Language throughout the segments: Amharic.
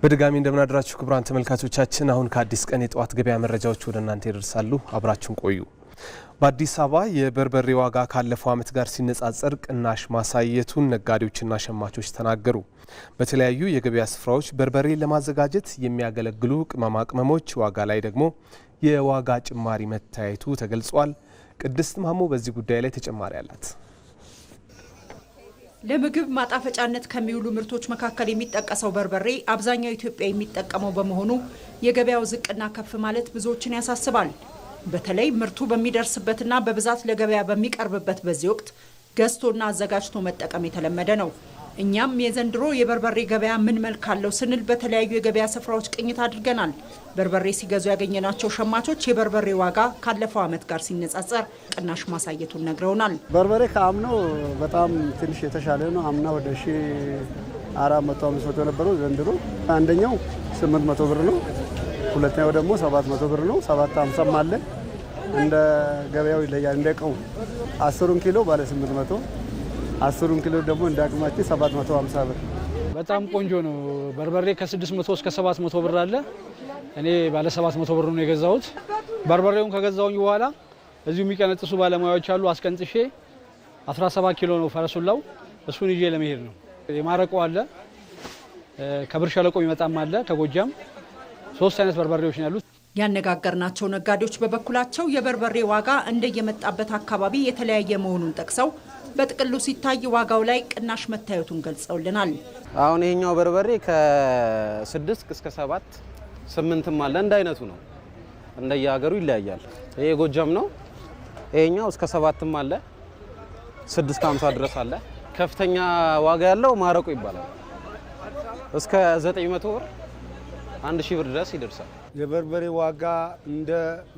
በድጋሚ እንደምናደራችሁ ክቡራን ተመልካቾቻችን አሁን ከአዲስ ቀን የጧት ገበያ መረጃዎች ወደ እናንተ ይደርሳሉ። አብራችሁን ቆዩ። በአዲስ አበባ የበርበሬ ዋጋ ካለፈው ዓመት ጋር ሲነጻጸር ቅናሽ ማሳየቱን ነጋዴዎችና ሸማቾች ተናገሩ። በተለያዩ የገበያ ስፍራዎች በርበሬ ለማዘጋጀት የሚያገለግሉ ቅመማ ቅመሞች ዋጋ ላይ ደግሞ የዋጋ ጭማሪ መታየቱ ተገልጿል። ቅድስት ማሞ በዚህ ጉዳይ ላይ ተጨማሪ አላት። ለምግብ ማጣፈጫነት ከሚውሉ ምርቶች መካከል የሚጠቀሰው በርበሬ አብዛኛው ኢትዮጵያ የሚጠቀመው በመሆኑ የገበያው ዝቅና ከፍ ማለት ብዙዎችን ያሳስባል። በተለይ ምርቱ በሚደርስበትና በብዛት ለገበያ በሚቀርብበት በዚህ ወቅት ገዝቶና አዘጋጅቶ መጠቀም የተለመደ ነው። እኛም የዘንድሮ የበርበሬ ገበያ ምን መልክ አለው ስንል በተለያዩ የገበያ ስፍራዎች ቅኝት አድርገናል። በርበሬ ሲገዙ ያገኘናቸው ሸማቾች የበርበሬ ዋጋ ካለፈው ዓመት ጋር ሲነጻጸር ቅናሽ ማሳየቱን ነግረውናል። በርበሬ ከአምናው በጣም ትንሽ የተሻለ ነው። አምና ወደ 1400 ነበረው። ዘንድሮ አንደኛው 800 ብር ነው፣ ሁለተኛው ደግሞ 700 ብር ነው። 750 አለ። እንደ ገበያው ይለያል። እንደ ቀው 10 ኪሎ ባለ 800፣ 10 ኪሎ ደግሞ እንደ አቅማችን 750 ብር። በጣም ቆንጆ ነው። በርበሬ ከ600 እስከ 700 ብር አለ። እኔ ባለ 700 ብር ነው የገዛሁት። በርበሬውን ከገዛውኝ በኋላ እዚሁ የሚቀነጥሱ ባለሙያዎች አሉ። አስቀንጥሼ 17 ኪሎ ነው ፈረሱላው። እሱን ይዤ ለመሄድ ነው። የማረቆ አለ፣ ከብር ሸለቆ የሚመጣም አለ፣ ከጎጃም 3 አይነት በርበሬዎች ነው ያሉት። ያነጋገርናቸው ነጋዴዎች በበኩላቸው የበርበሬ ዋጋ እንደየመጣበት አካባቢ የተለያየ መሆኑን ጠቅሰው በጥቅሉ ሲታይ ዋጋው ላይ ቅናሽ መታየቱን ገልጸውልናል። አሁን ይሄኛው በርበሬ ከ6 እስከ 7 8ም አለ። እንደ አይነቱ ነው፣ እንደየሀገሩ ይለያያል። ይሄ ጎጃም ነው። ይሄኛው እስከ 7ም አለ፣ 650 ድረስ አለ። ከፍተኛ ዋጋ ያለው ማረቆ ይባላል። እስከ 900 ብር 1000 ብር ድረስ ይደርሳል። የበርበሬ ዋጋ እንደ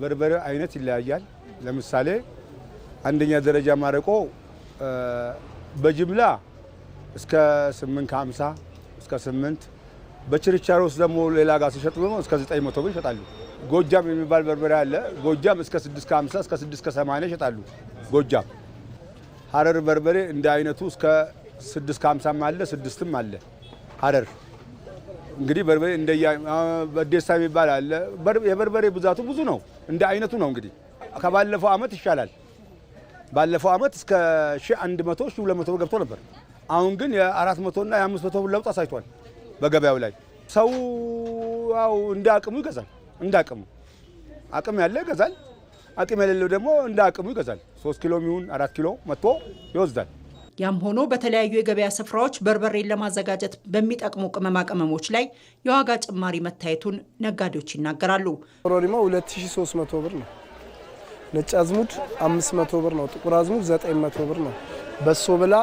በርበሬው አይነት ይለያያል። ለምሳሌ አንደኛ ደረጃ ማረቆ በጅምላ እስከ 850 እስከ 8፣ በችርቻሮ ውስጥ ደግሞ ሌላ ጋር ሲሸጡ ደግሞ እስከ 900 ብር ይሸጣሉ። ጎጃም የሚባል በርበሬ አለ። ጎጃም እስከ 650 እስከ 680 ይሸጣሉ። ጎጃም ሀረር በርበሬ እንደ አይነቱ እስከ 650 አለ፣ 6ም አለ። ሀረር እንግዲህ በርበሬ እንደ በደሳ የሚባል አለ። የበርበሬ ብዛቱ ብዙ ነው፣ እንደ አይነቱ ነው። እንግዲህ ከባለፈው አመት ይሻላል። ባለፈው አመት እስከ 1100 1200 ብር ገብቶ ነበር። አሁን ግን የ400 እና የ500 ብር ለውጥ አሳይቷል። በገበያው ላይ ሰው ያው እንደ አቅሙ ይገዛል። እንደ አቅም ያለ ይገዛል፣ አቅም የሌለው ደግሞ እንደ አቅሙ ይገዛል። 3 ኪሎ ሚሆን 4 ኪሎ መጥቶ ይወስዳል። ያም ሆኖ በተለያዩ የገበያ ስፍራዎች በርበሬን ለማዘጋጀት በሚጠቅሙ ቅመማ ቅመሞች ላይ የዋጋ ጭማሪ መታየቱን ነጋዴዎች ይናገራሉ። ኮረሪማ 2300 ብር ነው። ነጭ አዝሙድ 500 ብር ነው። ጥቁር አዝሙድ 900 ብር ነው። በሶ ብላ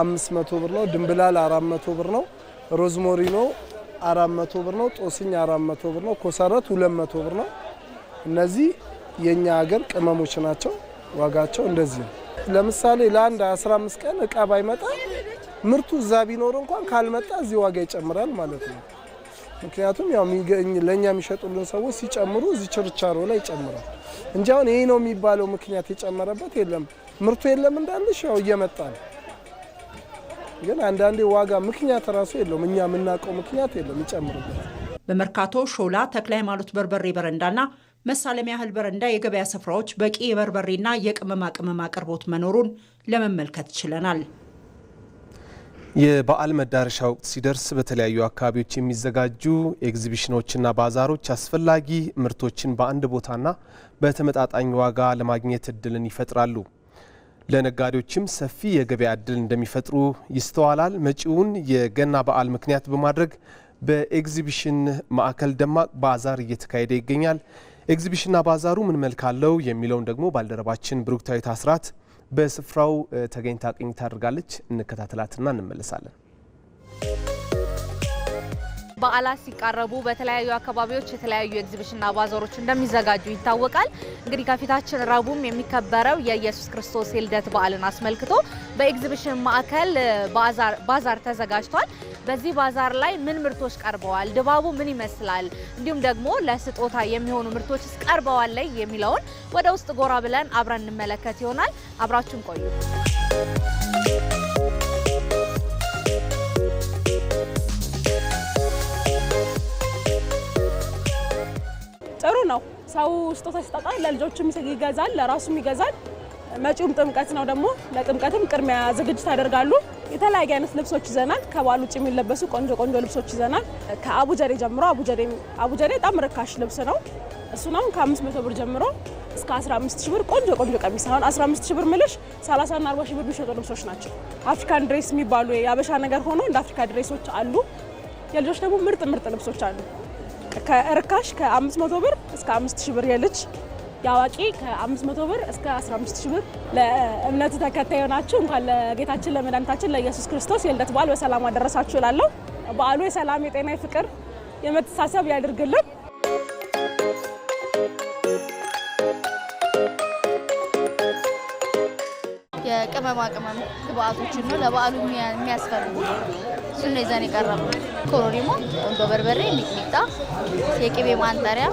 500 ብር ነው። ድንብላል 400 ብር ነው። ሮዝሞሪኖ 400 ብር ነው። ጦስኝ 400 ብር ነው። ኮሰረት 200 ብር ነው። እነዚህ የኛ ሀገር ቅመሞች ናቸው። ዋጋቸው እንደዚህ ነው። ለምሳሌ ለአንድ 15 ቀን እቃ ባይመጣ ምርቱ እዛ ቢኖር እንኳን ካልመጣ እዚህ ዋጋ ይጨምራል ማለት ነው። ምክንያቱም ያው ለኛ የሚሸጡልን ሰዎች ሲጨምሩ እዚህ ችርቻሮ ላይ ይጨምራል እንጂ አሁን ይሄ ነው የሚባለው ምክንያት የጨመረበት የለም። ምርቱ የለም እንዳልሽ ያው እየመጣ ነው። ግን አንዳንዴ ዋጋ ምክንያት ራሱ የለውም። እኛ የምናውቀው ምክንያት የለም፣ ይጨምራል። በመርካቶ ሾላ፣ ተክለ ሃይማኖት በርበሬ በረንዳና መሳለሚያ ያህል በረንዳ የገበያ ስፍራዎች በቂ የበርበሬና የቅመማ ቅመም አቅርቦት መኖሩን ለመመልከት ችለናል። የበዓል መዳረሻ ወቅት ሲደርስ በተለያዩ አካባቢዎች የሚዘጋጁ ኤግዚቢሽኖችና ባዛሮች አስፈላጊ ምርቶችን በአንድ ቦታና በተመጣጣኝ ዋጋ ለማግኘት እድልን ይፈጥራሉ። ለነጋዴዎችም ሰፊ የገበያ እድል እንደሚፈጥሩ ይስተዋላል። መጪውን የገና በዓል ምክንያት በማድረግ በኤግዚቢሽን ማዕከል ደማቅ ባዛር እየተካሄደ ይገኛል። ኤግዚቢሽንና ባዛሩ ምን መልክ አለው የሚለውን ደግሞ ባልደረባችን ብሩክታዊት አስራት በስፍራው ተገኝታ ቅኝት አድርጋለች። እንከታተላትና እንመለሳለን። በዓላት ሲቃረቡ በተለያዩ አካባቢዎች የተለያዩ ኤግዚቢሽንና ባዛሮች እንደሚዘጋጁ ይታወቃል። እንግዲህ ከፊታችን ረቡዕም የሚከበረው የኢየሱስ ክርስቶስ የልደት በዓልን አስመልክቶ በኤግዚቢሽን ማዕከል ባዛር ተዘጋጅቷል። በዚህ ባዛር ላይ ምን ምርቶች ቀርበዋል፣ ድባቡ ምን ይመስላል፣ እንዲሁም ደግሞ ለስጦታ የሚሆኑ ምርቶች ቀርበዋል ላይ የሚለውን ወደ ውስጥ ጎራ ብለን አብረን እንመለከት ይሆናል። አብራችሁን ቆዩ። ነው። ሰው ስጦታ ሲሰጣ ለልጆችም ይገዛል፣ ለራሱም ይገዛል። መጪውም ጥምቀት ነው ደግሞ ለጥምቀትም ቅድሚያ ዝግጅት ያደርጋሉ። የተለያየ አይነት ልብሶች ይዘናል። ከባህል ውጭ የሚለበሱ ቆንጆ ልብሶች ይዘናል። ከአቡጀዴ ጀምሮ አቡጀዴ በጣም ርካሽ ልብስ ነው። እሱ ነው ከ500 ብር ጀምሮ እስከ 15000 ብር ቆንጆ ቀሚስ። አሁን 15000 ብር ምልሽ 30 እና 40 ሺህ ብር የሚሸጡ ልብሶች ናቸው። አፍሪካን ድሬስ የሚባሉ የአበሻ ነገር ሆኖ እንደ አፍሪካ ድሬሶች አሉ። የልጆች ደግሞ ምርጥ ልብሶች አሉ። ከርካሽ ከ500 ብር እስከ 5000 ብር የልጅ ያዋቂ ከ500 ብር እስከ 15000 ብር። ለእምነቱ ተከታይ ናችሁ እንኳን ለጌታችን ለመድኃኒታችን ለኢየሱስ ክርስቶስ የልደት በዓል በሰላም አደረሳችሁ እላለሁ። በዓሉ የሰላም፣ የጤና፣ የፍቅር፣ የመተሳሰብ ያድርግልን። የቅመማ ቅመም ግብአቶችን ነው ለበዓሉ የሚያስፈልጉ እሱን ይዘን የቀረብነው። ኮረሪማ፣ ቆንጆ በርበሬ፣ ሚጥሚጣ፣ የቅቤ ማንጠሪያ፣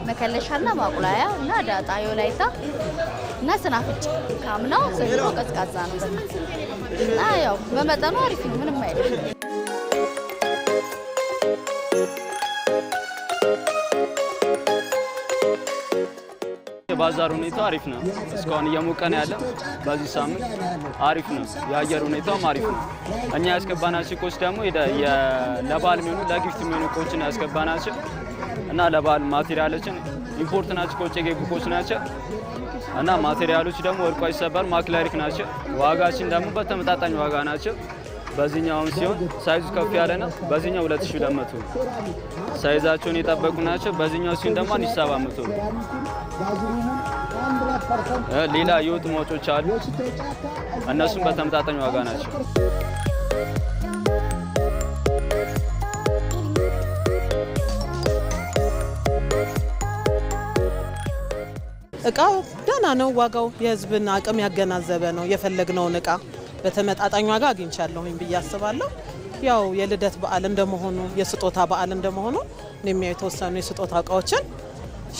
መከለሻና ማቁላያ እና ዳጣ የወላይታ እና ስናፍጭ። ካምናው ዘንድሮ ቀዝቃዛ ነው እና ያው በመጠኑ አሪፍ ነው፣ ምንም አይደለም። የባዛር ሁኔታ አሪፍ ነው። እስካሁን እየሞቀ ነው ያለው። በዚህ ሳምንት አሪፍ ነው። የአየር ሁኔታውም አሪፍ ነው። እኛ ያስገባናቸው እቃዎች ደግሞ ለበዓል የሚሆኑ ለጊፍት የሚሆኑ እቃዎችን ያስገባናቸው እና ለበዓል ማቴሪያሎችን ኢምፖርት ናቸው፣ ከውጭ የገቡ እቃዎች ናቸው እና ማቴሪያሎች ደግሞ ወርቁ አይሰበር ማክላሪክ ናቸው። ዋጋችን ደግሞ በተመጣጣኝ ዋጋ ናቸው። በዚህኛውም ሲሆን ሳይዙ ከፍ ያለ ነው። በዚህኛው 2200 ሳይዛቸውን የጠበቁ ናቸው። በዚህኛው ሲሆን ደግሞ 1700 ሌላ የወጥ መውጮች አሉ። እነሱም በተመጣጣኝ ዋጋ ናቸው። እቃው ደህና ነው። ዋጋው የህዝብን አቅም ያገናዘበ ነው። የፈለግነውን እቃ በተመጣጣኝ ዋጋ አግኝቻለሁኝ ብዬ አስባለሁ። ያው የልደት በዓል እንደመሆኑ የስጦታ በዓል እንደመሆኑ እኔም የተወሰኑ የስጦታ እቃዎችን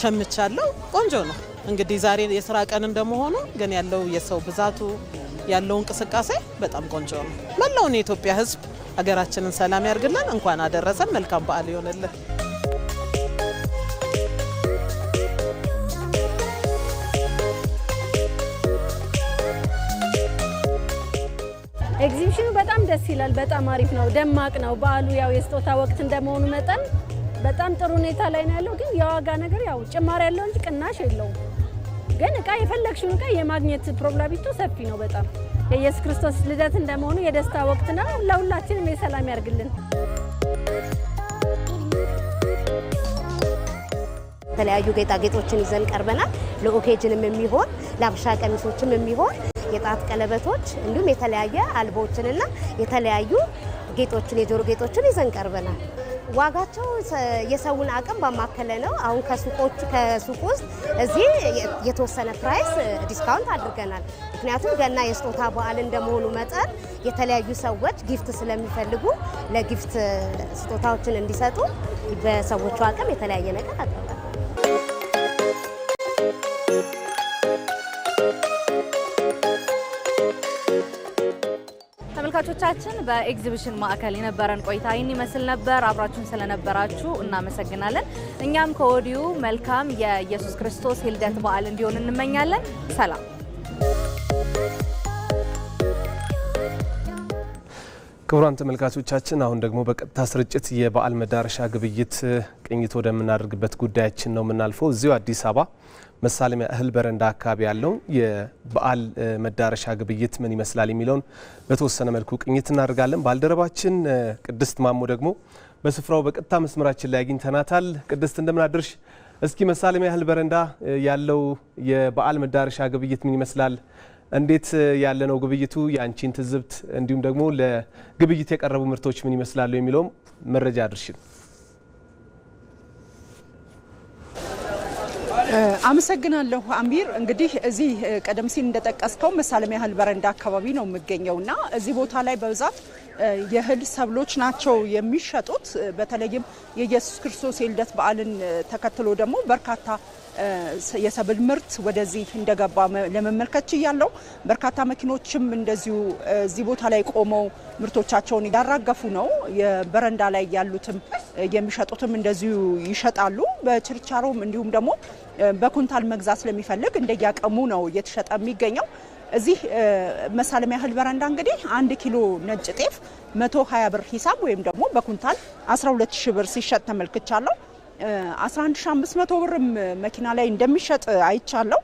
ሸምቻለሁ። ቆንጆ ነው። እንግዲህ ዛሬ የስራ ቀን እንደመሆኑ ግን ያለው የሰው ብዛቱ ያለው እንቅስቃሴ በጣም ቆንጆ ነው። መላውን የኢትዮጵያ ህዝብ ሀገራችንን ሰላም ያርግልን። እንኳን አደረሰን። መልካም በዓል ይሆንልን። ኤግዚቢሽኑ በጣም ደስ ይላል። በጣም አሪፍ ነው። ደማቅ ነው። በዓሉ ያው የስጦታ ወቅት እንደመሆኑ መጠን በጣም ጥሩ ሁኔታ ላይ ነው ያለው። ግን የዋጋ ነገር ያው ጭማሪ ያለው እንጂ ቅናሽ የለውም። ግን እቃ የፈለግሽውን እቃ የማግኘት ፕሮባቢሊቲው ሰፊ ነው በጣም። የኢየሱስ ክርስቶስ ልደት እንደመሆኑ የደስታ ወቅት ነው። ለሁላችንም የሰላም ያርግልን። የተለያዩ ጌጣጌጦችን ይዘን ቀርበናል። ለኦኬጅንም የሚሆን ለአብሻ ቀሚሶችም የሚሆን የጣት ቀለበቶች እንዲሁም የተለያየ አልቦችንና የተለያዩ ጌጦችን የጆሮ ጌጦችን ይዘን ቀርበናል። ዋጋቸው የሰውን አቅም ባማከለ ነው። አሁን ከሱቅ ውስጥ እዚህ የተወሰነ ፕራይስ ዲስካውንት አድርገናል። ምክንያቱም ገና የስጦታ በዓል እንደመሆኑ መጠን የተለያዩ ሰዎች ጊፍት ስለሚፈልጉ ለጊፍት ስጦታዎችን እንዲሰጡ በሰዎቹ አቅም የተለያየ ነገር አድርገናል። ተመልካቾቻችን በኤግዚቢሽን ማዕከል የነበረን ቆይታ ይህን ይመስል ነበር። አብራችሁን ስለነበራችሁ እናመሰግናለን። እኛም ከወዲሁ መልካም የኢየሱስ ክርስቶስ የልደት በዓል እንዲሆን እንመኛለን። ሰላም። ክቡራን ተመልካቾቻችን አሁን ደግሞ በቀጥታ ስርጭት የበዓል መዳረሻ ግብይት ቅኝት ወደምናደርግበት ጉዳያችን ነው የምናልፈው። እዚሁ አዲስ አበባ መሳለሚያ እህል በረንዳ አካባቢ ያለው የበዓል መዳረሻ ግብይት ምን ይመስላል የሚለውን በተወሰነ መልኩ ቅኝት እናደርጋለን። ባልደረባችን ቅድስት ማሞ ደግሞ በስፍራው በቀጥታ መስመራችን ላይ አግኝተናታል። ቅድስት እንደምን አድርሽ? እስኪ መሳለሚያ እህል በረንዳ ያለው የበዓል መዳረሻ ግብይት ምን ይመስላል? እንዴት ያለ ነው ግብይቱ? የአንቺን ትዝብት እንዲሁም ደግሞ ለግብይት የቀረቡ ምርቶች ምን ይመስላሉ የሚለውም መረጃ አድርሽን። አመሰግናለሁ አሚር። እንግዲህ እዚህ ቀደም ሲል እንደጠቀስከው መሳለሚያ እህል በረንዳ አካባቢ ነው የሚገኘውና እዚህ ቦታ ላይ በብዛት የእህል ሰብሎች ናቸው የሚሸጡት። በተለይም የኢየሱስ ክርስቶስ የልደት በዓልን ተከትሎ ደግሞ በርካታ የሰብል ምርት ወደዚህ እንደገባ ለመመልከት ችያለሁ። በርካታ መኪኖችም እንደዚሁ እዚህ ቦታ ላይ ቆመው ምርቶቻቸውን ያራገፉ ነው። የበረንዳ ላይ ያሉትም የሚሸጡትም እንደዚሁ ይሸጣሉ። በችርቻሮም እንዲሁም ደግሞ በኩንታል መግዛት ስለሚፈልግ እንደያቀሙ ነው እየተሸጠ የሚገኘው። እዚህ መሳለሚያ እህል በረንዳ እንግዲህ 1 ኪሎ ነጭ ጤፍ 120 ብር ሂሳብ ወይም ደግሞ በኩንታል 12000 ብር ሲሸጥ ተመልክቻለሁ። 11500 ብርም መኪና ላይ እንደሚሸጥ አይቻለሁ።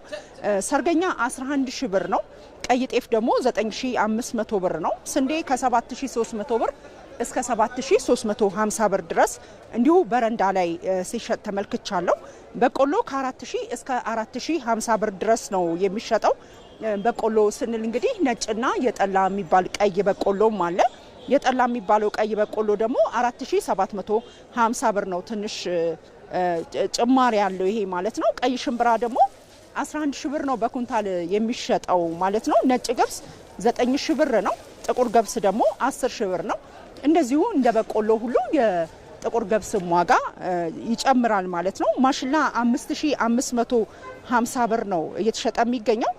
ሰርገኛ 11000 ብር ነው። ቀይ ጤፍ ደግሞ 9500 ብር ነው። ስንዴ ከ7300 ብር እስከ 7350 ብር ድረስ እንዲሁ በረንዳ ላይ ሲሸጥ ተመልክቻለሁ። በቆሎ ከ4000 እስከ 4050 ብር ድረስ ነው የሚሸጠው። በቆሎ ስንል እንግዲህ ነጭና የጠላ የሚባል ቀይ በቆሎም አለ። የጠላ የሚባለው ቀይ በቆሎ ደግሞ 4750 ብር ነው። ትንሽ ጭማሪ ያለው ይሄ ማለት ነው። ቀይ ሽምብራ ደግሞ 11000 ብር ነው በኩንታል የሚሸጠው ማለት ነው። ነጭ ገብስ 9000 ብር ነው። ጥቁር ገብስ ደግሞ 10000 ብር ነው። እንደዚሁ እንደ በቆሎ ሁሉ የጥቁር ገብስም ዋጋ ይጨምራል ማለት ነው። ማሽላ 5550 ብር ነው እየተሸጠ የሚገኘው።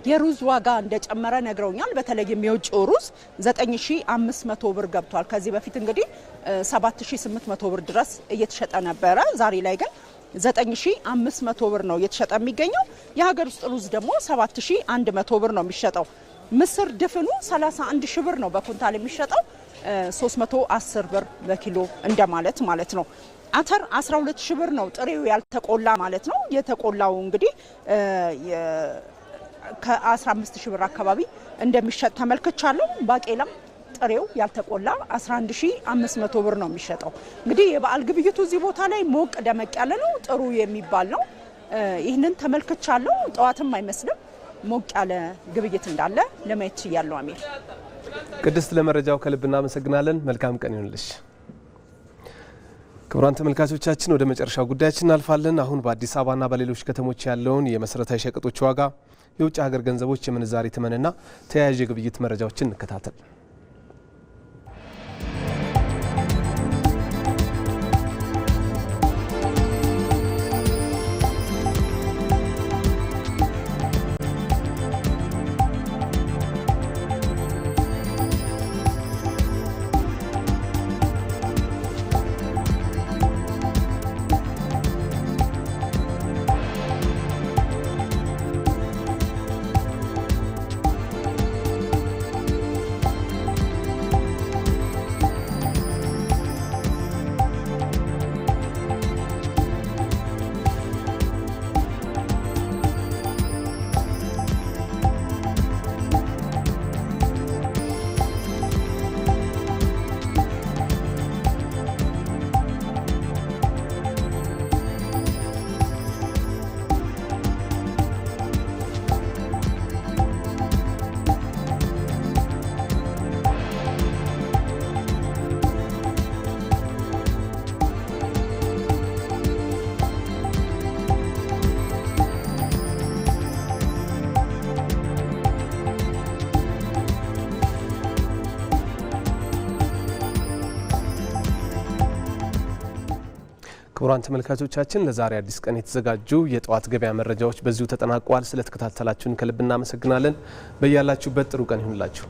የሩዝ ዋጋ እንደጨመረ ነግረውኛል። በተለይም የውጭ ሩዝ 9500 ብር ገብቷል። ከዚህ በፊት እንግዲህ 7800 ብር ድረስ እየተሸጠ ነበረ። ዛሬ ላይ ግን 9500 ብር ነው እየተሸጠ የሚገኘው። የሀገር ውስጥ ሩዝ ደግሞ 7100 ብር ነው የሚሸጠው። ምስር ድፍኑ 31000 ብር ነው በኩንታል የሚሸጠው። 310 ብር በኪሎ እንደማለት ማለት ነው። አተር 12000 ብር ነው ጥሬው ያልተቆላ ማለት ነው። የተቆላው እንግዲህ ከ15000 ብር አካባቢ እንደሚሸጥ ተመልክቻለሁ። ባቄላም ጥሬው ያልተቆላ 11500 ብር ነው የሚሸጠው። እንግዲህ የበዓል ግብይቱ እዚህ ቦታ ላይ ሞቅ ደመቅ ያለ ነው፣ ጥሩ የሚባል ነው። ይህንን ተመልክቻለሁ። ጠዋትም አይመስልም ሞቅ ያለ ግብይት እንዳለ ለማየት ችያለሁ። አሜር ቅድስት፣ ለመረጃው ከልብ እናመሰግናለን። መልካም ቀን ይሁንልሽ። ክቡራን ተመልካቾቻችን ወደ መጨረሻው ጉዳያችን እናልፋለን። አሁን በአዲስ አበባና በሌሎች ከተሞች ያለውን የመሰረታዊ ሸቀጦች ዋጋ፣ የውጭ ሀገር ገንዘቦች የምንዛሪ ተመንና ተያያዥ የግብይት መረጃዎችን እንከታተል። ክቡራን ተመልካቾቻችን ለዛሬ አዲስ ቀን የተዘጋጁ የጠዋት ገበያ መረጃዎች በዚሁ ተጠናቀዋል። ስለተከታተላችሁን ከልብ እናመሰግናለን። በያላችሁበት ጥሩ ቀን ይሁንላችሁ።